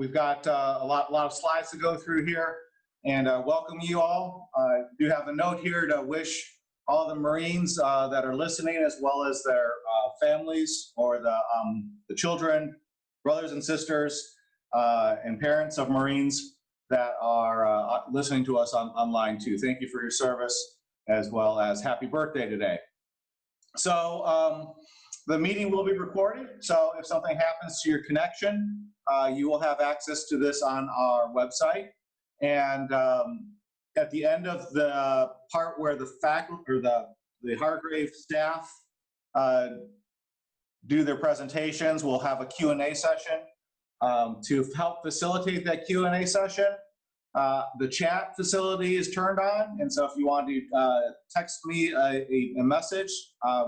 We've got a lot of slides to go through here, and welcome you all. I do have a note here to wish all the Marines that are listening, as well as their families or the children, brothers and sisters, and parents of Marines that are listening to us online too. Thank you for your service, as well as happy birthday today. So the meeting will be recorded, so if something happens to your connection, you will have access to this on our website. And at the end of the part where the faculty or the Hargrave staff do their presentations, we'll have a Q&A session. To help facilitate that Q&A session, the chat facility is turned on, and so if you want to text me a message,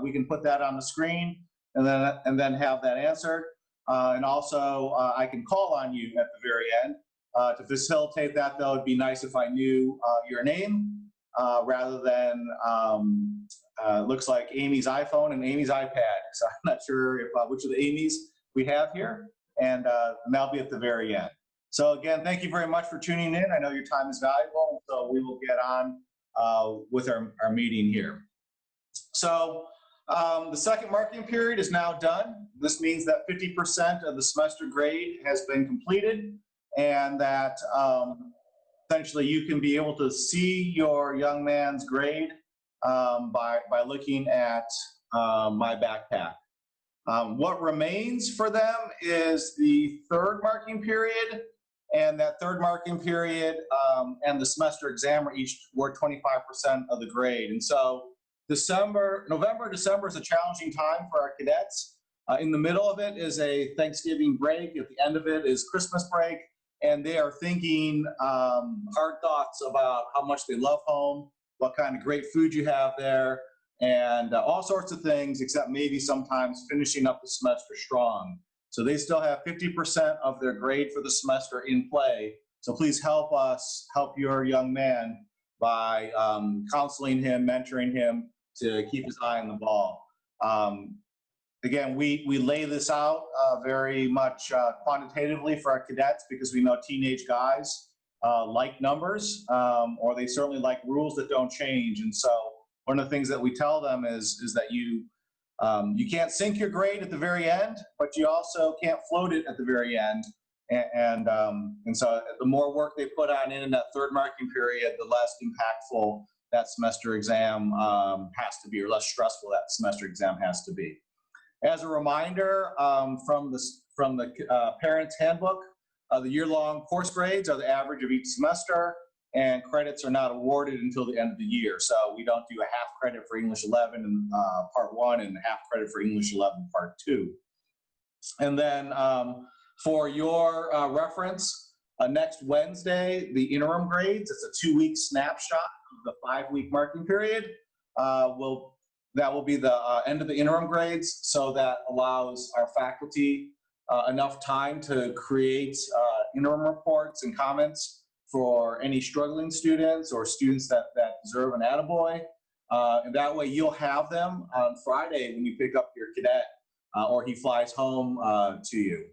we can put that on the screen and then have that answered. And also, I can call on you at the very end. To facilitate that, though, it'd be nice if I knew your name rather than looks like Amy's iPhone and Amy's iPad. So I'm not sure if which of the Amy's we have here, and that'll be at the very end. So again, thank you very much for tuning in. I know your time is valuable, so we will get on with our meeting here. So the second marking period is now done. This means that 50% of the semester grade has been completed, and that essentially you can be able to see your young man's grade by looking at my backpack. What remains for them is the third marking period, and that third marking period and the semester exam are each worth 25% of the grade. And so November, December is a challenging time for our cadets. In the middle of it is a Thanksgiving break. At the end of it is Christmas break, and they are thinking hard thoughts about how much they love home, what kind of great food you have there, and all sorts of things, except maybe sometimes finishing up the semester strong. So they still have 50% of their grade for the semester in play. So please help us help your young man by counseling him, mentoring him to keep his eye on the ball. Again, we lay this out very much quantitatively for our cadets because we know teenage guys like numbers, or they certainly like rules that don't change. And so one of the things that we tell them is that you can't sink your grade at the very end, but you also can't float it at the very end. And so the more work they put on in that third marking period, the less impactful that semester exam has to be, or less stressful that semester exam has to be. As a reminder, from the Parents Handbook, the year-long course grades are the average of each semester, and credits are not awarded until the end of the year. So we don't do a half credit for English 11 in part 1 and half credit for English 11 part 2. And then for your reference, next Wednesday, the interim grades, it's a 2-week snapshot of the 5-week marking period. That will be the end of the interim grades, so that allows our faculty enough time to create interim reports and comments for any struggling students or students that deserve an attaboy. And that way you'll have them on Friday when you pick up your cadet or he flies home to you.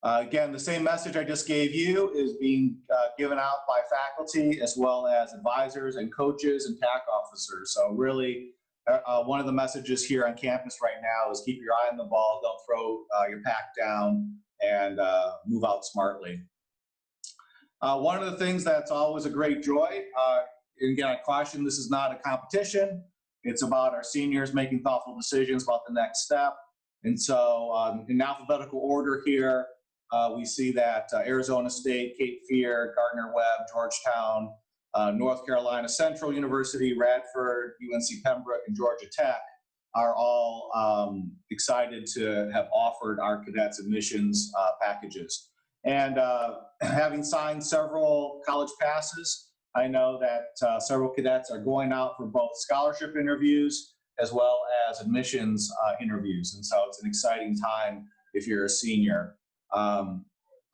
Again, the same message I just gave you is being given out by faculty as well as advisors and coaches and TAC officers. So really, one of the messages here on campus right now is keep your eye on the ball, don't throw your pack down, and move out smartly. One of the things that's always a great joy, and again, I caution this is not a competition. It's about our seniors making thoughtful decisions about the next step. And so in alphabetical order here, we see that Arizona State, Cape Fear, Gardner-Webb, Georgetown, North Carolina Central University, Radford, UNC Pembroke, and Georgia Tech are all excited to have offered our cadets admissions packages. And having signed several college passes, I know that several cadets are going out for both scholarship interviews as well as admissions interviews. And so it's an exciting time if you're a senior.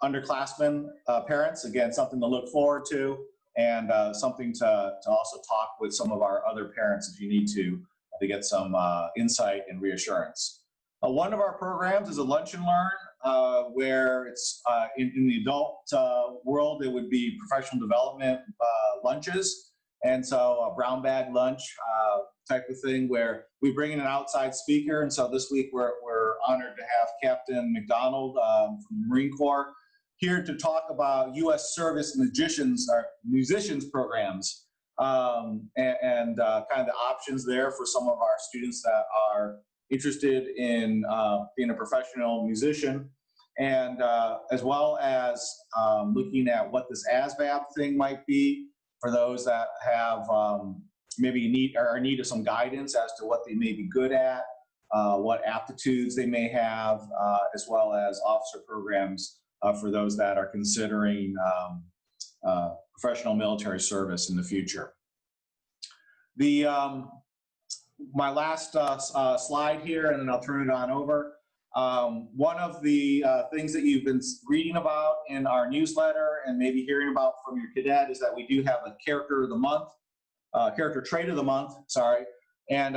Underclassmen, parents, again, something to look forward to, and something to also talk with some of our other parents if you need to get some insight and reassurance. One of our programs is a Lunch and Learn where it's in the adult world, it would be professional development lunches. And so a brown bag lunch type of thing where we bring in an outside speaker. And so this week we're honored to have Captain McDonald from the Marine Corps here to talk about U.S. Service musicians programs and kind of the options there for some of our students that are interested in being a professional musician, and as well as looking at what this ASVAB thing might be for those that have maybe need of some guidance as to what they may be good at, what aptitudes they may have, as well as officer programs for those that are considering professional military service in the future. My last slide here, and then I'll turn it on over. One of the things that you've been reading about in our newsletter and maybe hearing about from your cadet is that we do have a character of the month, character trait of the month, sorry. And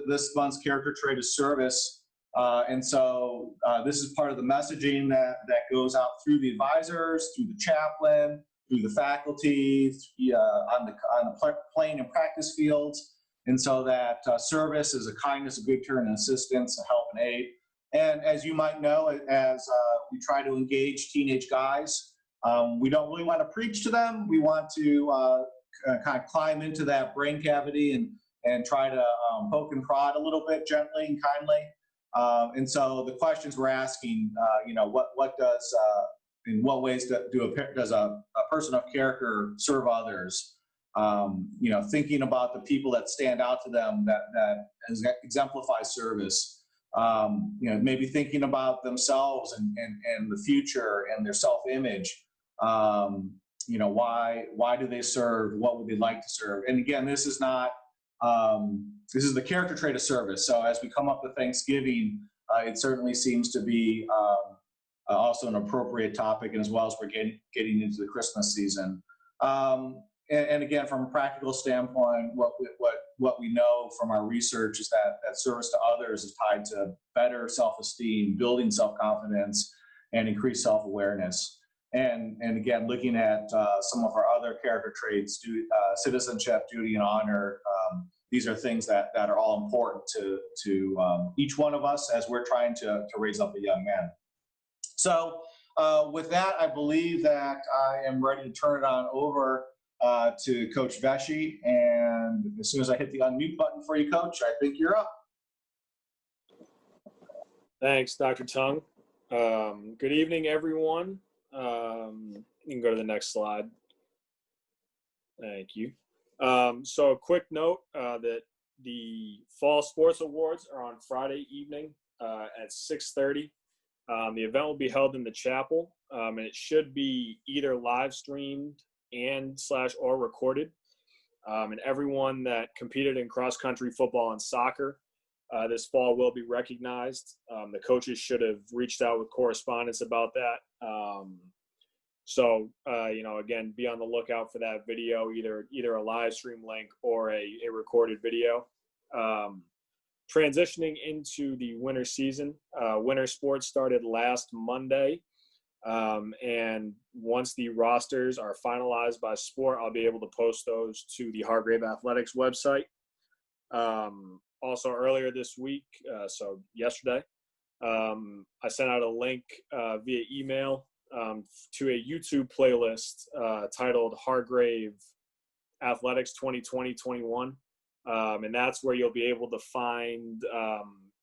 this month's character trait is service. And so this is part of the messaging that goes out through the advisors, through the chaplain, through the faculty, on the playing and practice fields. And so that service is a kindness, a good turn, and assistance, a help and aid. And as you might know, as we try to engage teenage guys, we don't really want to preach to them. We want to kind of climb into that brain cavity and try to poke and prod a little bit gently and kindly. And so the questions we're asking, what does, in what ways does a person of character serve others? Thinking about the people that stand out to them that exemplify service. Maybe thinking about themselves and the future and their self-image. Why do they serve? What would they like to serve? And again, this is not, this is the character trait of service. So as we come up to Thanksgiving, it certainly seems to be also an appropriate topic, and as well as we're getting into the Christmas season. And again, from a practical standpoint, what we know from our research is that service to others is tied to better self-esteem, building self-confidence, and increased self-awareness. And again, looking at some of our other character traits, citizenship, duty, and honor, these are things that are all important to each one of us as we're trying to raise up a young man. So with that, I believe that I am ready to turn it on over to Coach Vesci, and as soon as I hit the unmute button for you, Coach, I think you're up. Thanks, Dr. Tung. Good evening, everyone. You can go to the next slide. Thank you. So a quick note that the Fall Sports Awards are on Friday evening at 6:30. The event will be held in the chapel, and it should be either live streamed or recorded. And everyone that competed in cross-country, football, and soccer this fall will be recognized. The coaches should have reached out with correspondence about that. Again, be on the lookout for that video, either a live stream link or a recorded video. Transitioning into the winter season, winter sports started last Monday. And once the rosters are finalized by sport, I'll be able to post those to the Hargrave Athletics website. Also earlier this week, so yesterday, I sent out a link via email to a YouTube playlist titled Hargrave Athletics 2020-21. And that's where you'll be able to find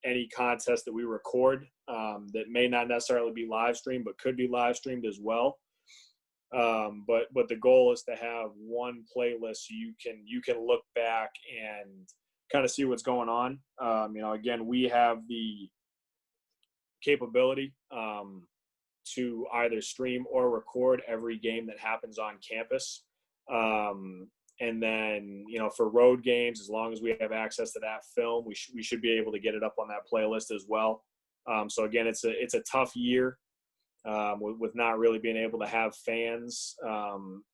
any contest that we record that may not necessarily be live streamed, but could be live streamed as well. But the goal is to have one playlist so you can look back and kind of see what's going on. Again, we have the capability to either stream or record every game that happens on campus. And then, for road games, as long as we have access to that film, we should be able to get it up on that playlist as well. So again, it's a tough year with not really being able to have fans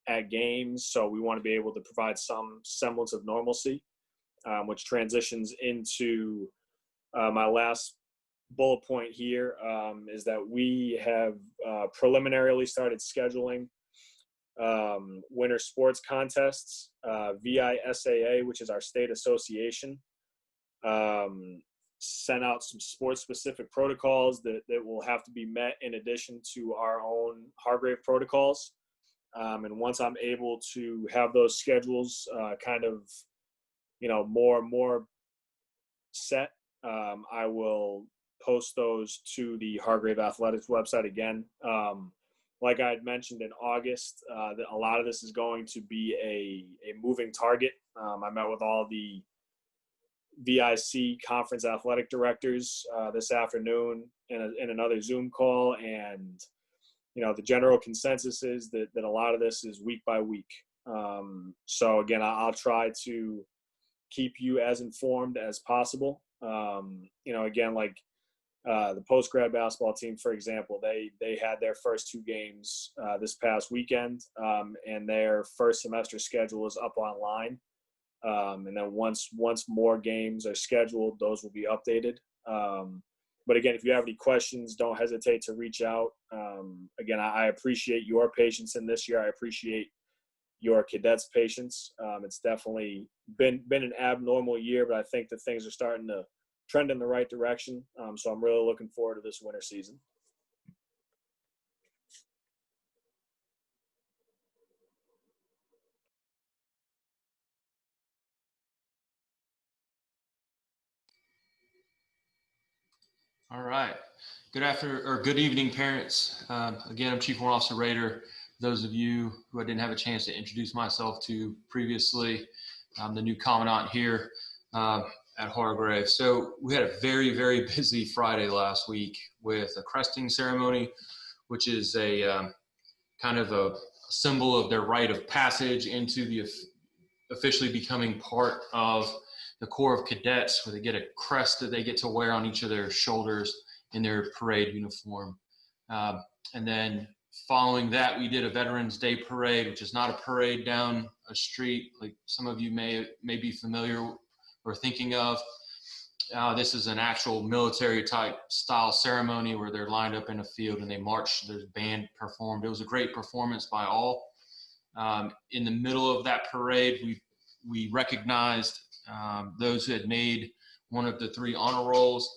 at games. So we want to be able to provide some semblance of normalcy, which transitions into my last bullet point here is that we have preliminarily started scheduling winter sports contests. VISAA, which is our state association, sent out some sports-specific protocols that will have to be met in addition to our own Hargrave protocols. And once I'm able to have those schedules kind of, more set, I will post those to the Hargrave Athletics website again. Like I had mentioned in August, that a lot of this is going to be a moving target. I met with all the VIC conference athletic directors this afternoon in another Zoom call, and the general consensus is that a lot of this is week by week. So again, I'll try to keep you as informed as possible. Again, like the post-grad basketball team, for example, they had their first 2 games this past weekend, and their first semester schedule is up online. And then once more games are scheduled, those will be updated. But again, if you have any questions, don't hesitate to reach out. Again, I appreciate your patience in this year. I appreciate your cadets' patience. It's definitely been an abnormal year, but I think that things are starting to trend in the right direction. So I'm really looking forward to this winter season. All right. Good evening, parents. Again, I'm Chief Warrant Officer Rader. Those of you who I didn't have a chance to introduce myself to previously, I'm the new commandant here at Hargrave. So we had a very, very busy Friday last week with a cresting ceremony, which is a kind of a symbol of their rite of passage into the officially becoming part of the Corps of Cadets, where they get a crest that they get to wear on each of their shoulders in their parade uniform. And then following that, we did a Veterans Day parade, which is not a parade down a street like some of you may be familiar or thinking of. This is an actual military type style ceremony where they're lined up in a field and they march, there's band performed. It was a great performance by all. In the middle of that parade, we recognized those who had made one of the 3 honor rolls.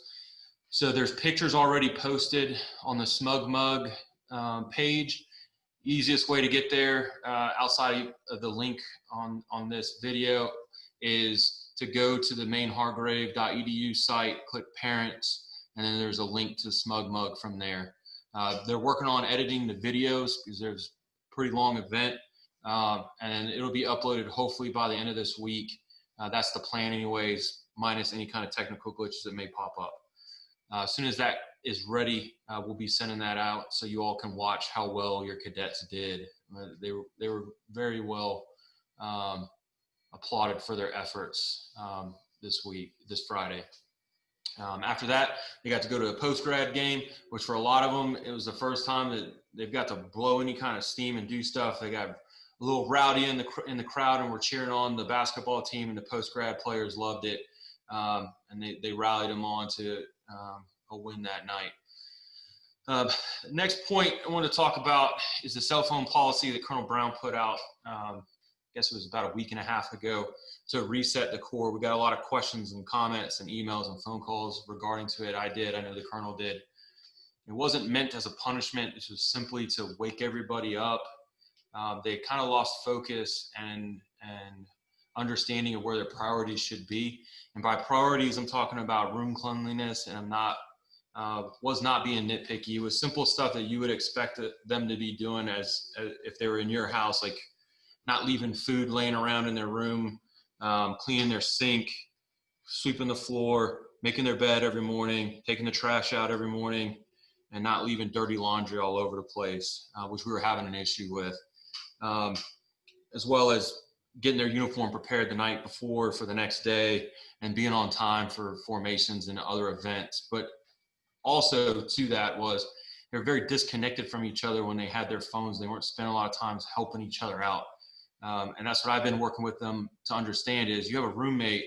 So there's pictures already posted on the Smug Mug page. Easiest way to get there outside of the link on this video is to go to the main hargrave.edu site, click parents, and then there's a link to Smug Mug from there. They're working on editing the videos because there's a pretty long event, and it'll be uploaded hopefully by the end of this week. That's the plan anyways, minus any kind of technical glitches that may pop up. As soon as that is ready, we'll be sending that out so you all can watch how well your cadets did. They were very well applauded for their efforts this Friday. After that, they got to go to a post-grad game, which for a lot of them, it was the first time that they've got to blow any kind of steam and do stuff. They got a little rowdy in the crowd and were cheering on the basketball team, and the post-grad players loved it. And they rallied them on to a win that night. Next point I want to talk about is the cell phone policy that Colonel Brown put out, I guess it was about a week and a half ago, to reset the Corps. We got a lot of questions and comments and emails and phone calls regarding to it. I know the Colonel did. It wasn't meant as a punishment. This was simply to wake everybody up. They kind of lost focus and understanding of where their priorities should be. And by priorities, I'm talking about room cleanliness, and was not being nitpicky. It was simple stuff that you would expect them to be doing as if they were in your house, like not leaving food laying around in their room, cleaning their sink, sweeping the floor, making their bed every morning, taking the trash out every morning, and not leaving dirty laundry all over the place, which we were having an issue with, as well as getting their uniform prepared the night before for the next day and being on time for formations and other events. But also to that was they were very disconnected from each other when they had their phones. They weren't spending a lot of time helping each other out. And that's what I've been working with them to understand is you have a roommate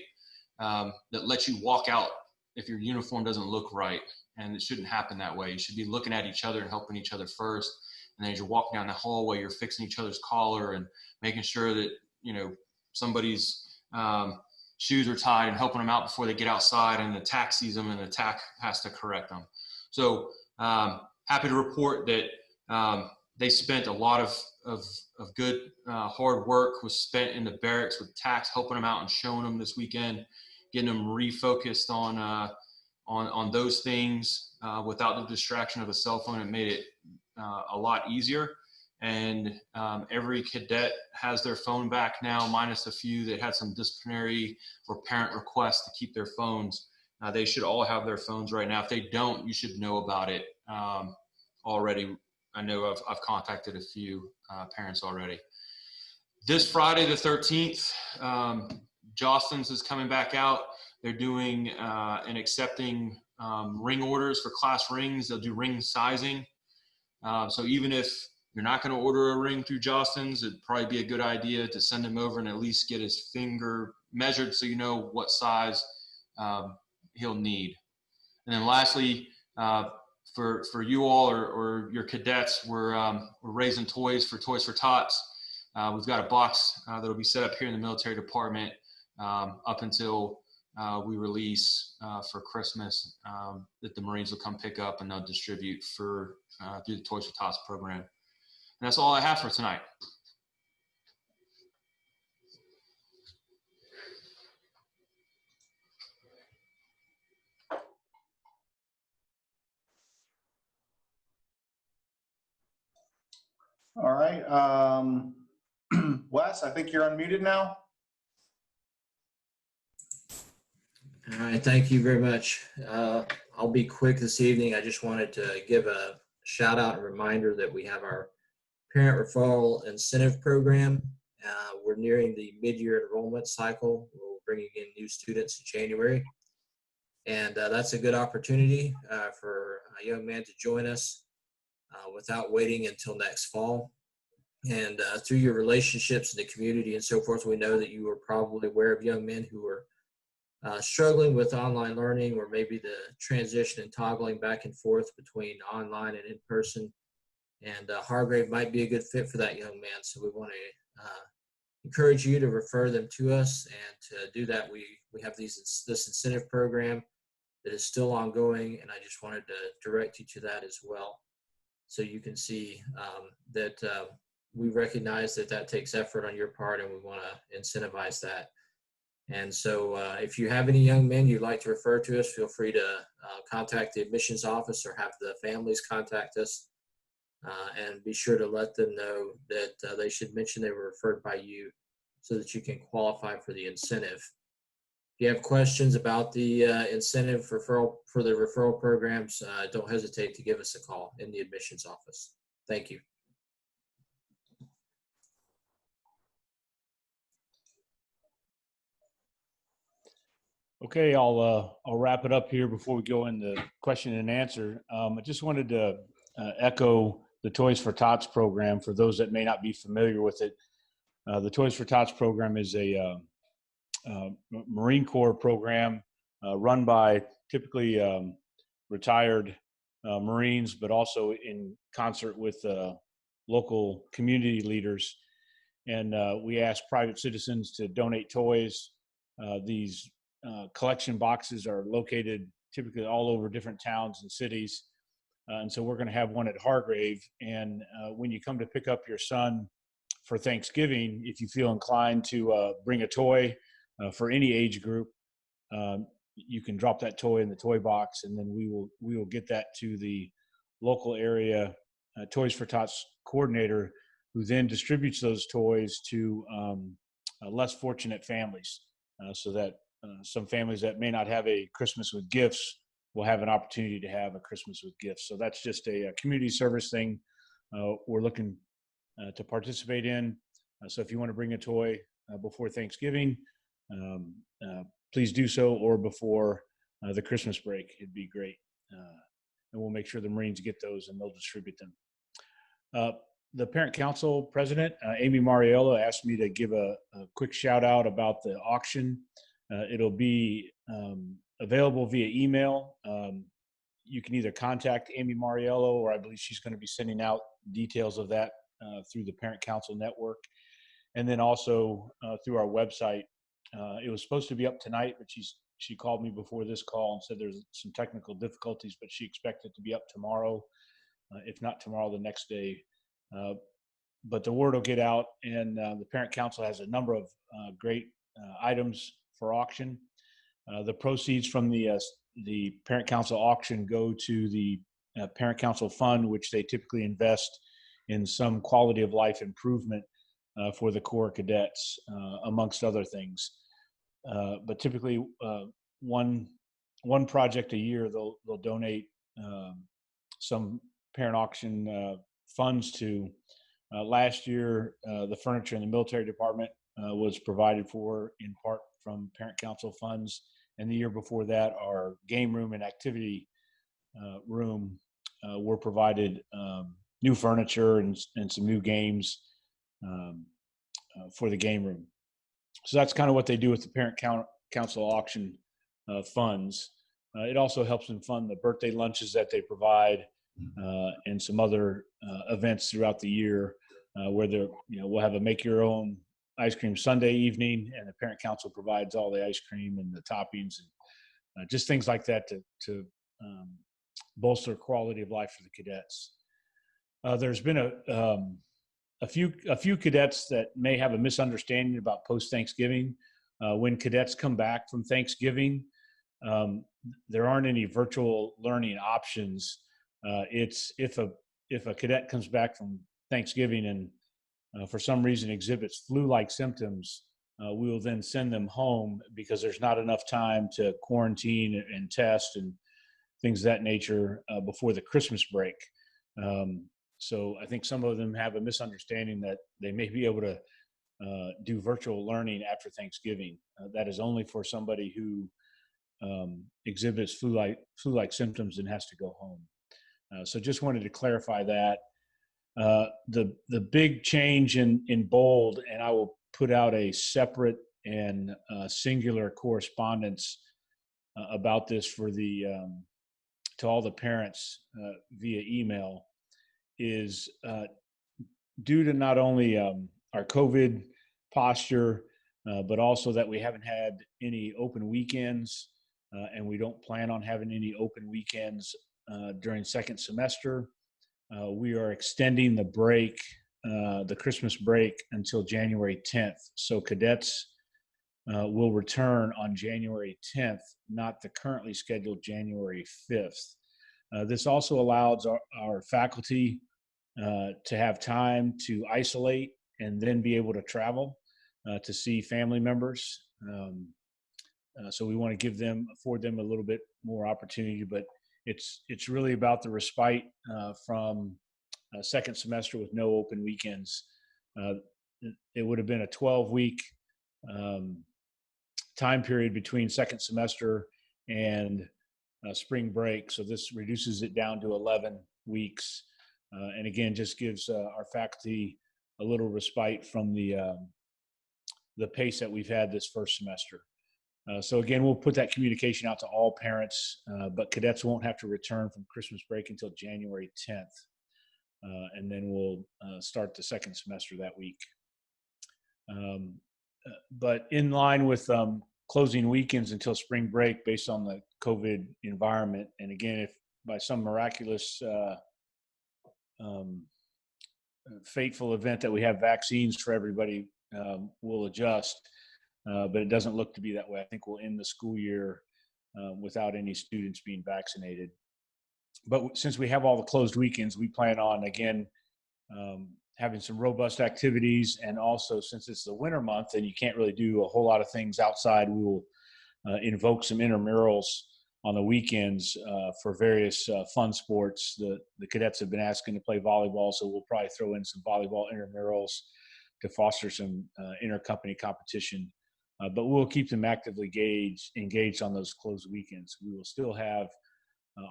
that lets you walk out if your uniform doesn't look right. And it shouldn't happen that way. You should be looking at each other and helping each other first. And then as you're walking down the hallway, you're fixing each other's collar and making sure that, somebody's shoes are tied and helping them out before they get outside, and the TAC sees them and the TAC has to correct them. So happy to report that they spent a lot of good hard work was spent in the barracks with TACs, helping them out and showing them this weekend, getting them refocused on those things without the distraction of a cell phone. It made it a lot easier. And every cadet has their phone back now, minus a few that had some disciplinary or parent requests to keep their phones. They should all have their phones right now. If they don't, you should know about it already. I know I've contacted a few parents already. This Friday, the 13th, Jostens is coming back out. They're doing and accepting ring orders for class rings. They'll do ring sizing. So even if you're not going to order a ring through Jostens, it'd probably be a good idea to send him over and at least get his finger measured so you know what size he'll need. And then lastly, for you all or your cadets, we're raising toys for Tots. We've got a box that'll be set up here in the military department up until we release for Christmas that the Marines will come pick up and they'll distribute through the Toys for Tots program. And that's all I have for tonight. All right. Wes, I think you're unmuted now. All right, thank you very much. I'll be quick this evening. I just wanted to give a shout out and reminder that we have our Parent Referral Incentive Program. We're nearing the mid-year enrollment cycle. We're bringing in new students in January. And that's a good opportunity for a young man to join us without waiting until next fall. And through your relationships in the community and so forth, we know that you are probably aware of young men who are struggling with online learning, or maybe the transition and toggling back and forth between online and in person. And Hargrave might be a good fit for that young man. So we want to encourage you to refer them to us. And to do that, we have this incentive program that is still ongoing. And I just wanted to direct you to that as well. So you can see that we recognize that takes effort on your part, and we want to incentivize that. And so if you have any young men you'd like to refer to us, feel free to contact the admissions office or have the families contact us. And be sure to let them know that they should mention they were referred by you so that you can qualify for the incentive. If you have questions about the incentive for the referral programs, don't hesitate to give us a call in the admissions office. Thank you. Okay, I'll wrap it up here before we go into question and answer. I just wanted to echo the Toys for Tots program for those that may not be familiar with it. The Toys for Tots program is a Marine Corps program run by typically retired Marines, but also in concert with local community leaders. And we ask private citizens to donate toys. These collection boxes are located typically all over different towns and cities. And so we're going to have one at Hargrave. And when you come to pick up your son for Thanksgiving, if you feel inclined to bring a toy for any age group, you can drop that toy in the toy box, and then we will get that to the local area Toys for Tots coordinator, who then distributes those toys to less fortunate families, so that some families that may not have a Christmas with gifts will have an opportunity to have a Christmas with gifts. So that's just a community service thing we're looking to participate in. So if you want to bring a toy before Thanksgiving, please do so, or before the Christmas break. It'd be great. And we'll make sure the Marines get those and they'll distribute them. The Parent Council President, Amy Mariella, asked me to give a quick shout out about the auction. It'll be available via email. you can either contact Amy Mariello, or I believe she's going to be sending out details of that through the Parent Council Network. And then also through our website. It was supposed to be up tonight, but she called me before this call and said there's some technical difficulties, but she expected it to be up tomorrow. If not tomorrow, the next day. But the word will get out, and the Parent Council has a number of great items for auction. The proceeds from the Parent Council auction go to the Parent Council Fund, which they typically invest in some quality of life improvement for the Corps cadets, amongst other things. But typically, one project a year, they'll donate some parent auction funds to. Last year, the furniture in the military department was provided for in part from Parent Council funds, and the year before that, our game room and activity room were provided new furniture and some new games for the game room. So that's kind of what they do with the Parent Council auction funds. It also helps them fund the birthday lunches that they provide and some other events throughout the year where we'll have a make your own ice cream Sunday evening, and the Parent Council provides all the ice cream and the toppings and just things like that to bolster quality of life for the cadets. There's been a few cadets that may have a misunderstanding about post-Thanksgiving. When cadets come back from Thanksgiving, there aren't any virtual learning options. It's if a cadet comes back from Thanksgiving and for some reason exhibits flu-like symptoms, we will then send them home because there's not enough time to quarantine and test and things of that nature before the Christmas break. So I think some of them have a misunderstanding that they may be able to do virtual learning after Thanksgiving. That is only for somebody who exhibits flu-like symptoms and has to go home. So just wanted to clarify that. The big change in bold, and I will put out a separate and singular correspondence about this for to all the parents via email, is due to not only our COVID posture, but also that we haven't had any open weekends, and we don't plan on having any open weekends during second semester. We are extending the break, the Christmas break, until January 10th. So cadets will return on January 10th, not the currently scheduled January 5th. This also allows our faculty to have time to isolate and then be able to travel to see family members. So we want to afford them a little bit more opportunity, but it's really about the respite from second semester with no open weekends. It would have been a 12-week time period between second semester and spring break. So this reduces it down to 11 weeks. And again, just gives our faculty a little respite from the pace that we've had this first semester. So again, we'll put that communication out to all parents, but cadets won't have to return from Christmas break until January 10th. And then we'll start the second semester that week. But in line with closing weekends until spring break based on the COVID environment, and again, if by some miraculous fateful event that we have vaccines for everybody, we'll adjust. But it doesn't look to be that way. I think we'll end the school year without any students being vaccinated. But since we have all the closed weekends, we plan on, again, having some robust activities. And also, since it's the winter month and you can't really do a whole lot of things outside, we will invoke some intramurals on the weekends for various fun sports. The cadets have been asking to play volleyball, so we'll probably throw in some volleyball intramurals to foster some intercompany competition. But we'll keep them actively engaged on those closed weekends. We will still have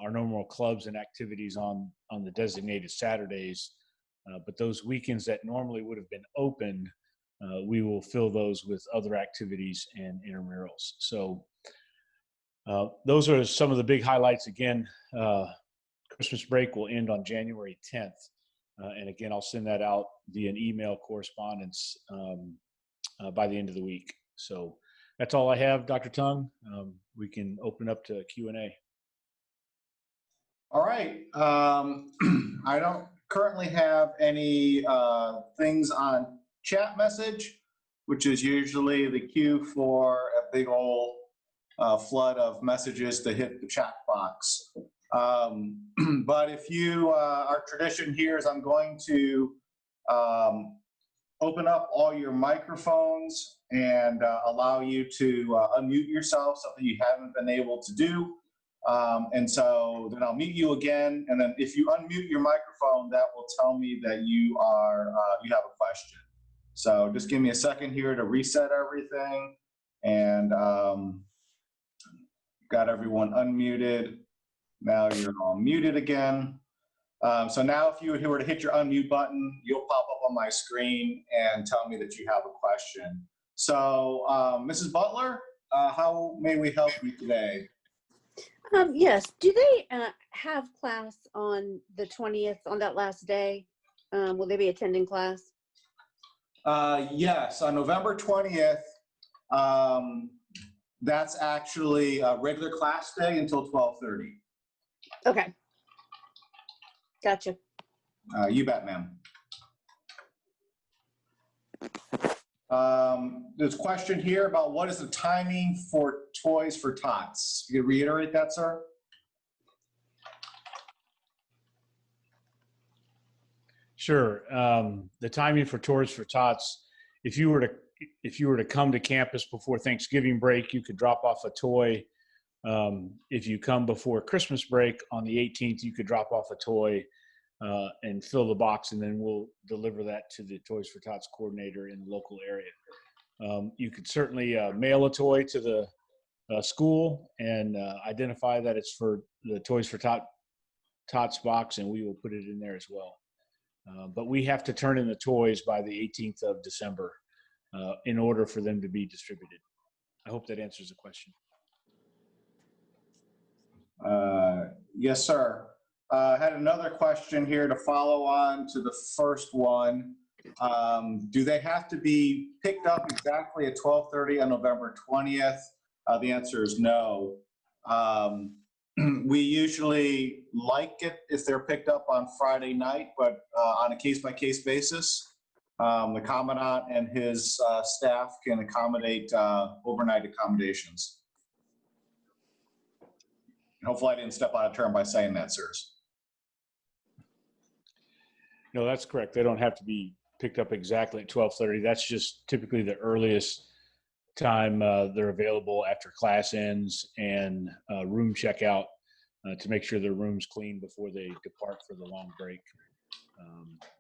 our normal clubs and activities on the designated Saturdays, but those weekends that normally would have been open, we will fill those with other activities and intramurals. So Those are some of the big highlights. Again, Christmas break will end on January 10th. And again, I'll send that out via an email correspondence by the end of the week. So that's all I have, Dr. Tung. We can open up to Q&A. All right. I don't currently have any things on chat message, which is usually the cue for a big old flood of messages to hit the chat box. But if you, our tradition here is I'm going to open up all your microphones and allow you to unmute yourself, something you haven't been able to do. And so then I'll mute you again. And then if you unmute your microphone, that will tell me that you are, you have a question. So just give me a second here to reset everything. And got everyone unmuted. Now you're all muted again. So now if you were to hit your unmute button, you'll pop up on my screen and tell me that you have a question. So Mrs. Butler, how may we help you today? Yes. Do they have class on the 20th, on that last day? Will they be attending class? Yes, on November 20th, that's actually a regular class day until 12:30. Okay. Gotcha. You bet, ma'am. There's a question here about what is the timing for Toys for Tots? You could reiterate that, sir? Sure. The timing for Toys for Tots, if you were to come to campus before Thanksgiving break, you could drop off a toy. If you come before Christmas break on the 18th, you could drop off a toy and fill the box, and then we'll deliver that to the Toys for Tots coordinator in the local area. You could certainly mail a toy to the school and identify that it's for the Toys for Tots box, and we will put it in there as well. But we have to turn in the toys by the 18th of December in order for them to be distributed. I hope that answers the question. Yes, sir. I had another question here to follow on to the first one. Do they have to be picked up exactly at 12:30 on November 20th? The answer is no. We usually like it if they're picked up on Friday night, but on a case-by-case basis. The commandant and his staff can accommodate overnight accommodations. Hopefully I didn't step out of turn by saying that, sirs. No, that's correct. They don't have to be picked up exactly at 12:30. That's just typically the earliest time they're available after class ends and room checkout to make sure their room's clean before they depart for the long break.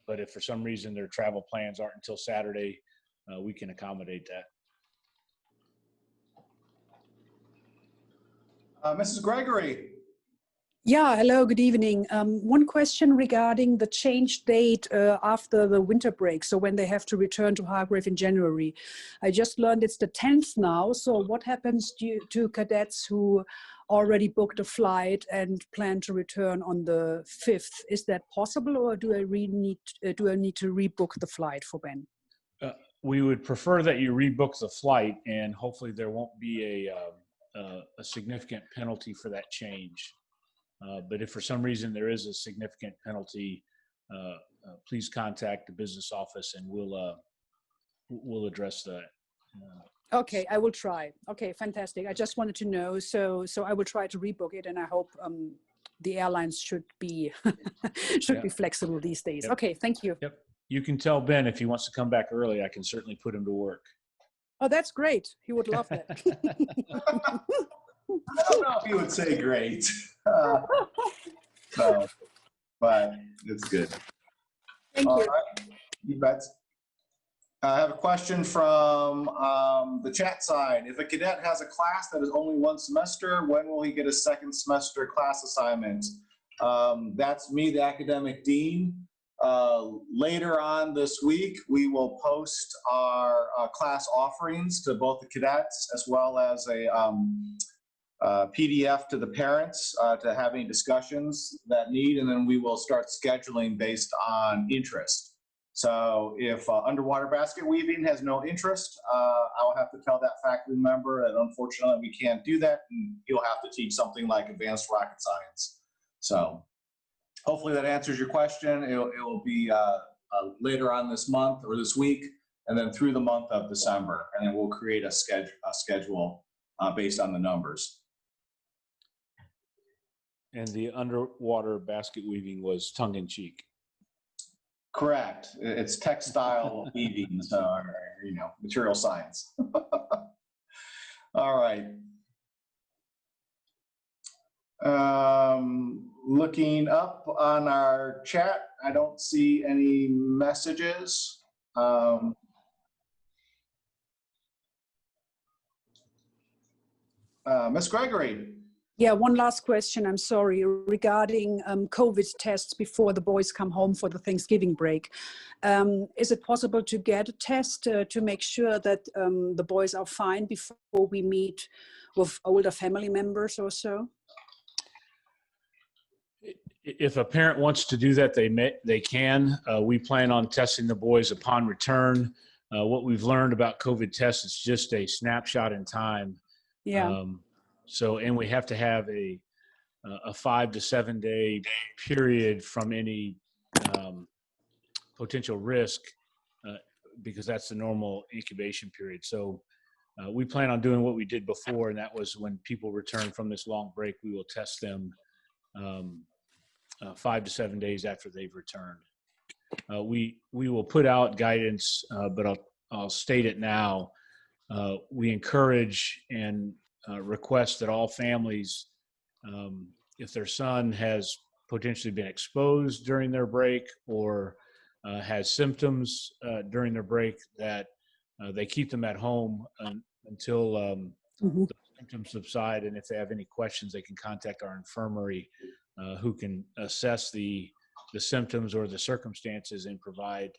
But if for some reason their travel plans aren't until Saturday, we can accommodate that. Mrs. Gregory. Yeah, hello, good evening. One question regarding the change date after the winter break, so when they have to return to Hargrave in January. I just learned it's the 10th now, so what happens to cadets who already booked a flight and plan to return on the 5th? Is that possible, or do I need to rebook the flight for Ben? We would prefer that you rebook the flight, and hopefully there won't be a significant penalty for that change. But if for some reason there is a significant penalty, please contact the business office and we'll address that. Okay, I will try. Okay, fantastic. I just wanted to know, so I will try to rebook it, and I hope the airlines should be be flexible these days. Yep. Okay, thank you. Yep. You can tell Ben if he wants to come back early, I can certainly put him to work. Oh, that's great. He would love that. I don't know if he would say great. So, but it's good. Thank All you. right. You bet. I have a question from the chat side. If a cadet has a class that is only one semester, when will he get a second semester class assignment? That's me, the academic dean. Later on this week, we will post our class offerings to both the cadets as well as PDF to the parents to have any discussions that need, and then we will start scheduling based on interest. So if underwater basket weaving has no interest, I'll have to tell that faculty member that unfortunately we can't do that, and he'll have to teach something like advanced rocket science. So hopefully that answers your question. It will be later on this month or this week, and then through the month of December, and then we'll create a schedule based on the numbers. And the underwater basket weaving was tongue in cheek. Correct. It's textile weaving, so, material science. All right. Looking up on our chat, I don't see any messages. Ms. Gregory. Yeah, one last question, I'm sorry, regarding COVID tests before the boys come home for the Thanksgiving break. Is it possible to get a test to make sure that the boys are fine before we meet with older family members or so? If a parent wants to do that, they can. We plan on testing the boys upon return. What we've learned about COVID tests, it's just a snapshot in time. Yeah. And we have to have a 5 to 7 day period from any potential risk because that's the normal incubation period. So we plan on doing what we did before, and that was when people return from this long break, we will test them 5 to 7 days after they've returned. We will put out guidance, but I'll state it now. We encourage and request that all families, if their son has potentially been exposed during their break or has symptoms during their break, that they keep them at home until the symptoms subside. And if they have any questions, they can contact our infirmary who can assess the symptoms or the circumstances and provide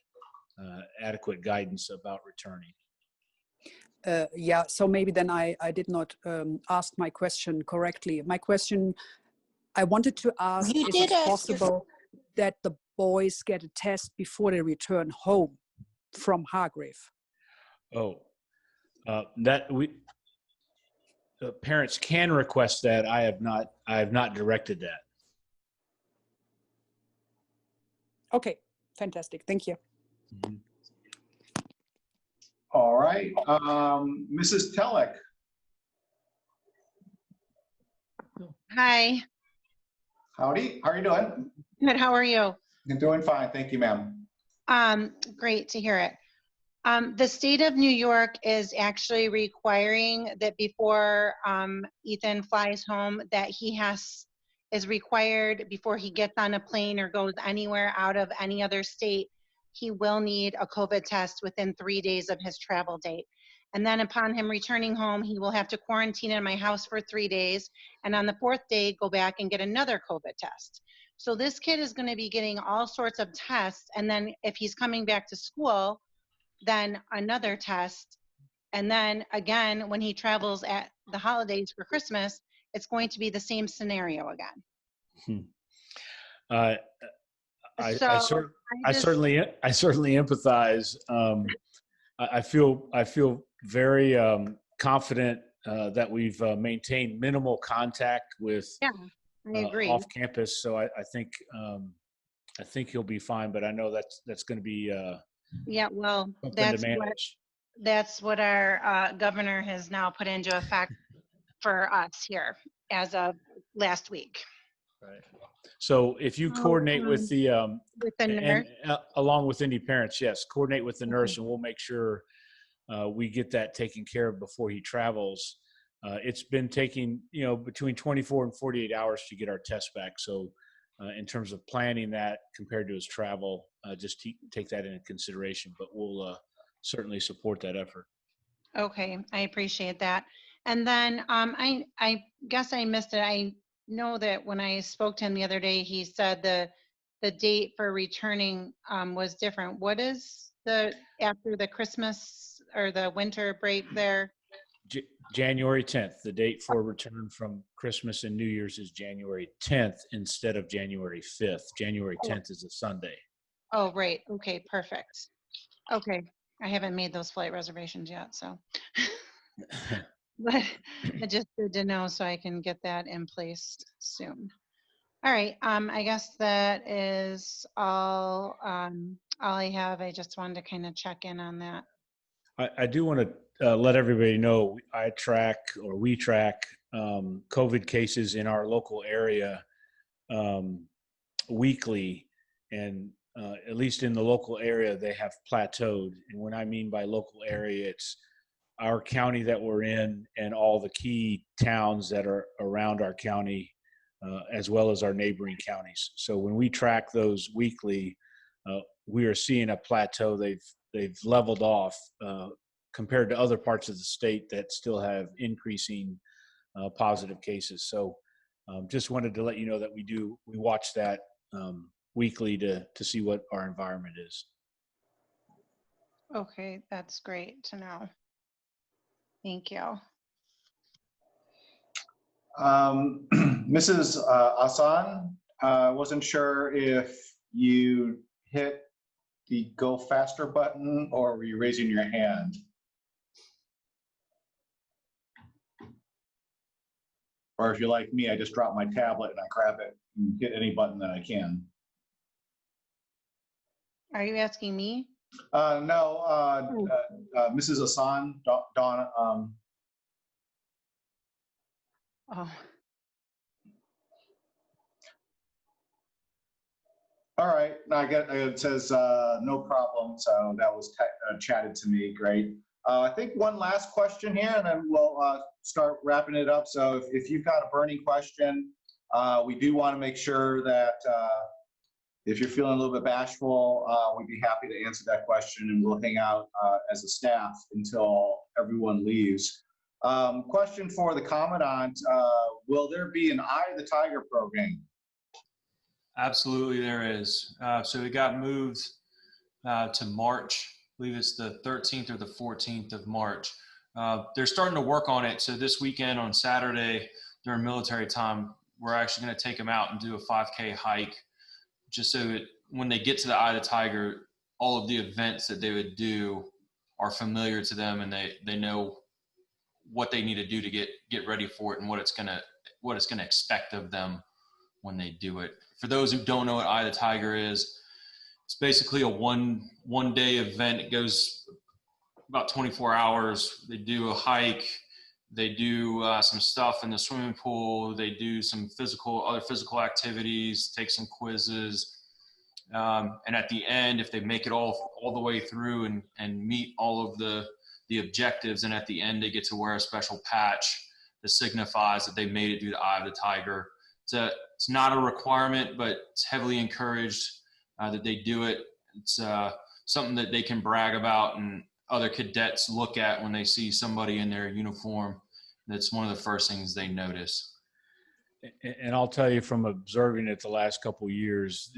adequate guidance about returning. Yeah, so maybe then I did not ask my question correctly. My question, I wanted to ask if it's possible that the boys get a test before they return home from Hargrave. Parents can request that. I have not directed that. Okay, fantastic. Thank you. Mm-hmm. All right, Mrs. Telek. Hi. Howdy, how are you doing? Good. How are you? I'm doing fine, thank you, ma'am. Great to hear it. The state of New York is actually requiring that before Ethan flies home, that he is required before he gets on a plane or goes anywhere out of any other state, he will need a COVID test within 3 days of his travel date. And then upon him returning home, he will have to quarantine in my house for 3 days. And on the 4th day, go back and get another COVID test. So this kid is going to be getting all sorts of tests. And then if he's coming back to school, then another test. And then again, when he travels at the holidays for Christmas, it's going to be the same scenario again. I certainly empathize. I feel very confident that we've maintained minimal contact with I agree. off campus. So I think he'll be fine. But I know that's going to be well, something to manage. That's what our governor has now put into effect for us here as of last week. Right. So if you coordinate with the nurse, and along with any parents, yes, coordinate with the nurse, and we'll make sure we get that taken care of before he travels. It's been taking between 24 and 48 hours to get our tests back. So in terms of planning that compared to his travel, just take that into consideration. But we'll certainly support that effort. Okay, I appreciate that. And then I guess I missed it. I know that when I spoke to him the other day, he said the date for returning was different. What is after the Christmas or the winter break there? January 10th. The date for return from Christmas and New Year's is January 10th instead of January 5th. January 10th is a Sunday. Oh, right. Okay, perfect. Okay, I haven't made those flight reservations yet, so. But I just good to know so I can get that in place soon. All right, I guess that is all I have. I just wanted to kind of check in on that. I do want to let everybody know we track COVID cases in our local area weekly, and at least in the local area, they have plateaued. And when I mean by local area, it's our county that we're in and all the key towns that are around our county, as well as our neighboring counties. So when we track those weekly, we are seeing a plateau. They've leveled off compared to other parts of the state that still have increasing positive cases. So just wanted to let you know that we watch that weekly to see what our environment is. Okay, that's great to know. Thank you. Mrs. Hassan, wasn't sure if you hit the go faster button or were you raising your hand? Or if you're like me, I just drop my tablet and I grab it and hit any button that I can. Are you asking me? No, Mrs. Hassan, Donna. Oh, All right, now it says no problem, so that was chatted to me, great. I think one last question here and then we'll start wrapping it up. So if you've got a burning question, we do want to make sure that if you're feeling a little bit bashful, we'd be happy to answer that question and we'll hang out as a staff until everyone leaves. Question for the Commandant, will there be an Eye of the Tiger program? Absolutely, there is. So it got moved to March. I believe it's the 13th or the 14th of March. They're starting to work on it. So this weekend on Saturday during military time, we're actually going to take them out and do a 5K hike, just so that when they get to the Eye of the Tiger, all of the events that they would do are familiar to them, and they know what they need to do to get ready for it and what it's gonna expect of them when they do it. For those who don't know what Eye of the Tiger is, it's basically a one day event. It goes about 24 hours. They do a hike. They do some stuff in the swimming pool. They do some other physical activities, take some quizzes. And at the end, if they make it all the way through and meet all of the objectives, and at the end they get to wear a special patch that signifies that they made it through the Eye of the Tiger. It's not a requirement, but it's heavily encouraged that they do it. It's something that they can brag about and other cadets look at when they see somebody in their uniform. That's one of the first things they notice. And I'll tell you from observing it the last couple of years,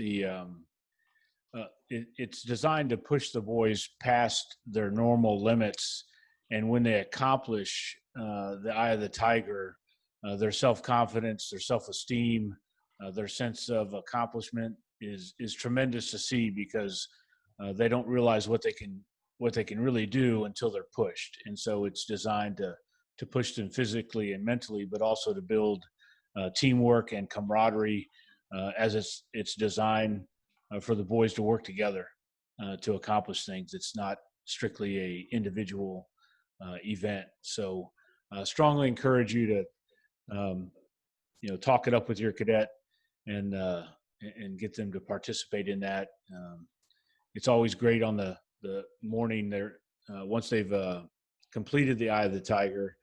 it's designed to push the boys past their normal limits. And when they accomplish the Eye of the Tiger, their self-confidence, their self-esteem, their sense of accomplishment is tremendous to see, because they don't realize what they can really do until they're pushed. And so it's designed to push them physically and mentally, but also to build teamwork and camaraderie, as it's designed for the boys to work together to accomplish things. It's not strictly a individual event. So strongly encourage you to talk it up with your cadet and get them to participate in that. It's always great on the morning there, once they've completed the Eye of the Tiger.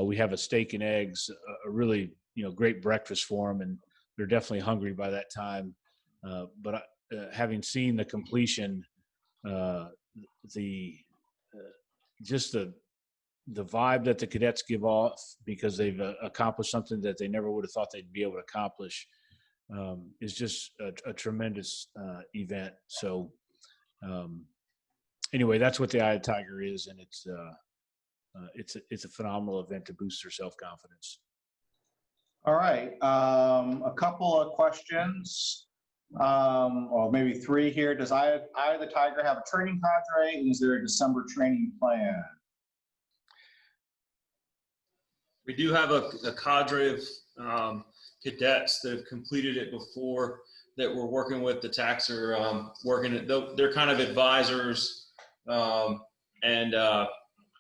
We have a steak and eggs, a really great breakfast for them, and they're definitely hungry by that time. But having seen the completion, just the vibe that the cadets give off because they've accomplished something that they never would have thought they'd be able to accomplish, is just a tremendous event. So anyway, that's what the Eye of the Tiger is, and it's it's a phenomenal event to boost their self-confidence. All right, a couple of questions, or maybe three here. Does Eye of the Tiger have a training cadre? And is there a December training plan? We do have a cadre of cadets that have completed it before that we're working with. The TACs are working it. They're kind of advisors and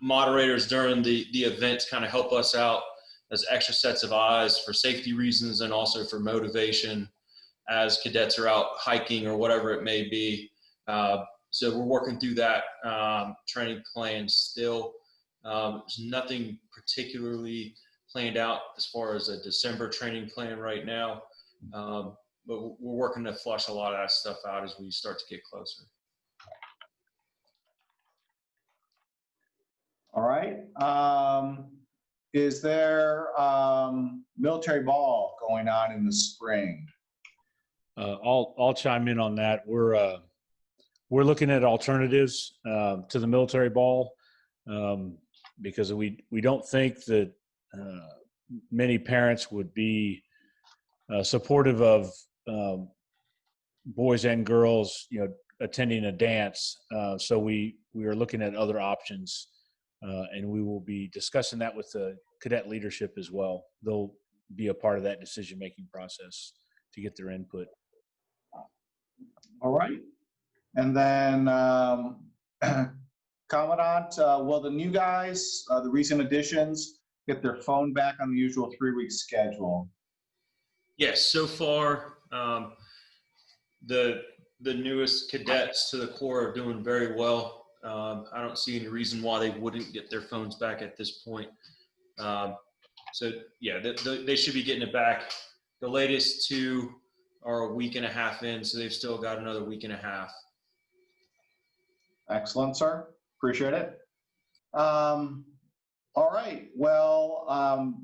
moderators during the event to kind of help us out as extra sets of eyes for safety reasons and also for motivation as cadets are out hiking or whatever it may be. So we're working through that training plan still. There's nothing particularly planned out as far as a December training plan right now, but we're working to flush a lot of that stuff out as we start to get closer. All right. Is there military ball going on in the spring? I'll chime in on that. We're looking at alternatives to the military ball because we don't think that many parents would be supportive of boys and girls, attending a dance. So we are looking at other options, and we will be discussing that with the cadet leadership as well. They'll be a part of that decision-making process to get their input. All right. And then Commandant, will the new guys, the recent additions, get their phone back on the usual 3-week schedule? Yes, so far the newest cadets to the Corps are doing very well. I don't see any reason why they wouldn't get their phones back at this point. So yeah, they should be getting it back. The latest two are a week and a half in, so they've still got another week and a half. Excellent, sir. Appreciate it. All right. Well,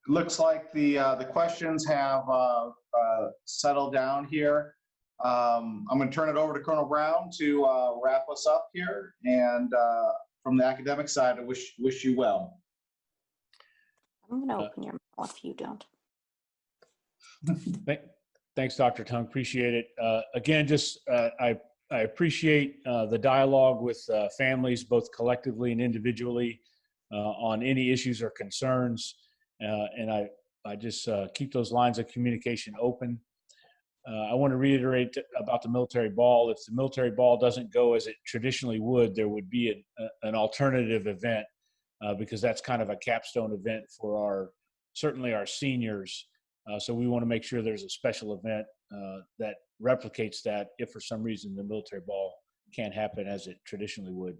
looks like the questions have settled down here. I'm going to turn it over to Colonel Brown to wrap us up here. And from the academic side, I wish you well. I'm going to open your mouth if you don't. Thanks, Dr. Tung. Appreciate it. Again, just I appreciate the dialogue with families, both collectively and individually, on any issues or concerns. And I just keep those lines of communication open. I want to reiterate about the military ball. If the military ball doesn't go as it traditionally would, there would be an alternative event because that's kind of a capstone event for certainly our seniors. So we want to make sure there's a special event that replicates that if for some reason the military ball can't happen as it traditionally would.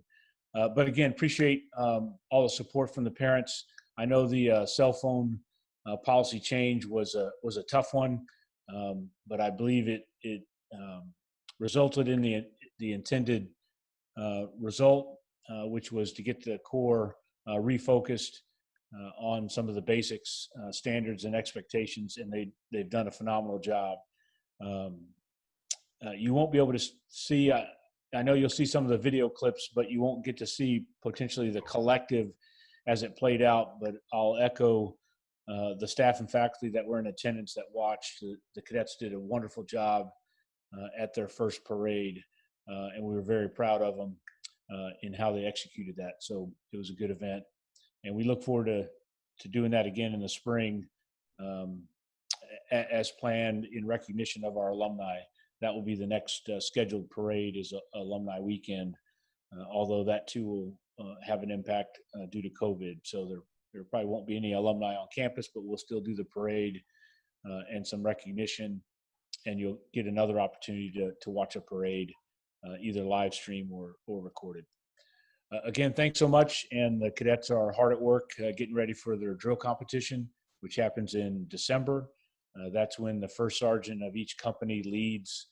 But again, appreciate all the support from the parents. I know the cell phone policy change was a tough one, but I believe it resulted in the intended result, which was to get the Corps refocused on some of the basics, standards, and expectations, and they've done a phenomenal job. You won't be able to see. I know you'll see some of the video clips, but you won't get to see potentially the collective as it played out. But I'll echo the staff and faculty that were in attendance that watched. The cadets did a wonderful job at their first parade, and we were very proud of them in how they executed that. So it was a good event, and we look forward to doing that again in the spring as planned in recognition of our alumni. That will be the next scheduled parade is Alumni Weekend, although that too will have an impact due to COVID. So there probably won't be any alumni on campus, but we'll still do the parade and some recognition, and you'll get another opportunity to watch a parade, either live stream or recorded. Again, thanks so much, and the cadets are hard at work getting ready for their drill competition, which happens in December. That's when the first sergeant of each company leads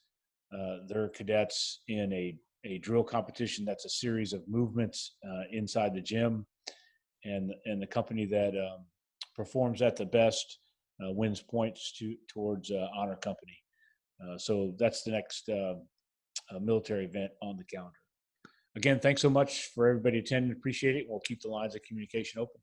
their cadets in a drill competition. That's a series of movements inside the gym, and the company that performs at the best wins points towards honor company. So that's the next military event on the calendar. Again, thanks so much for everybody attending. Appreciate it. We'll keep the lines of communication open.